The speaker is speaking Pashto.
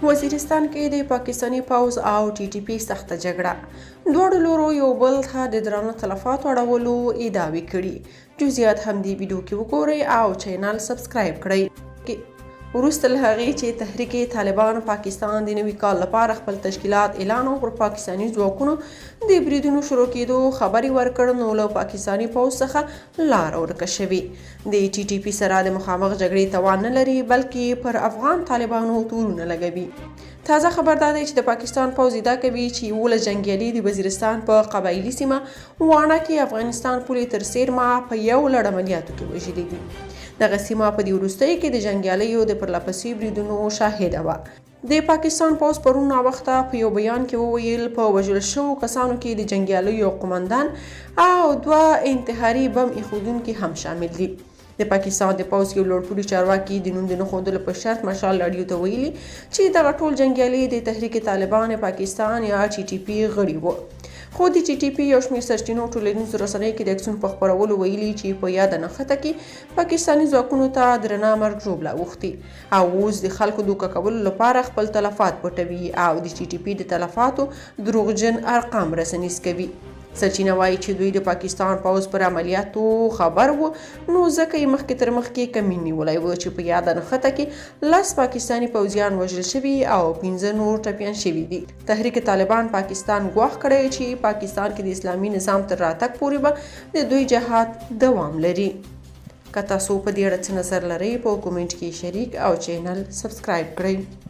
وزیرستان کې د پاکستاني پوځ او ټي ټي پي سخته جګړه، دواړو لورو یو بل ته د درانه تلفاتو اړولو ادعاوې کړي. جزئیات هم دې ویډیو کې وګورئ او چینل سبسکرایب کړئ. وروسته له هغې چې تحریک طالبان پاکستان د نوي کال لپاره خپل تشکیلات اعلان او پر پاکستاني ځواکونو د بریدونو شروع کېدو خبرې ورکړ، نو له پاکستاني پوځ څخه لاره ورکه شوې. د ټي ټي پي سره د مخامخ جګړې توان نه لري، بلکې پر افغان طالبانو تورونه لګوي. تازه خبر دا دی چې د پاکستان پوځ ادعا کوي چې 11 جنګیالي د وزیرستان په قبایلي سیمه واڼه کې افغانستان پولې تر څیرمه په یو لړ عملیاتو کې وژلي دي. دغه سیمه په دې وروستیو کې د جنګیالیو د پرلهپسې بریدونو شاهده وه. د پاکستان پوځ پرون ناوخته په یو بیان کې وویل په وژل شوو کسانو کې د جنګیالیو قماندان او 2 انتحاري بم ایښودونکي هم شامل دي. د پاکستان د پوځ یو لوړپوړي چارواکي د نوم د نه ښودلو په شرط مشال راډیو ته ویلي چې دغه ټول جنګیالي د تحریک طالبان پاکستان یا ټي ټي پي غړي وو. خو د ټي ټي پي یو شمېر سرچینو ټولنیزو رسنیو کې د عکسونو په خپرولو ویلي چې په یاده نښته کې پاکستاني ځواکونو ته درنه مرګ ژوبله اوښتې او اوس د خلکو دوکه کولو لپاره خپل تلفات پټوي او د ټي ټي پي د تلفاتو دروغجن ارقام رسنیز کوي. سرچینه وایي چې دوی د پاکستان پوځ پر عملیاتو خبر وو، نو ځکه یې مخکې تر مخکې کمین نیولی و چې په یاده نښته کې 10 پاکستاني پوځیان وژل شوي او 15 نور ټپیان شوي دي. تحریک طالبان پاکستان ګواښ کړی چې پاکستان کې د اسلامي نظام تر راتګ پورې به د دوی جهاد دوام لري. که تاسو په دې اړه څه نظر لرئ په کومنټ کې شریک او چینل سبسکرایب کړئ.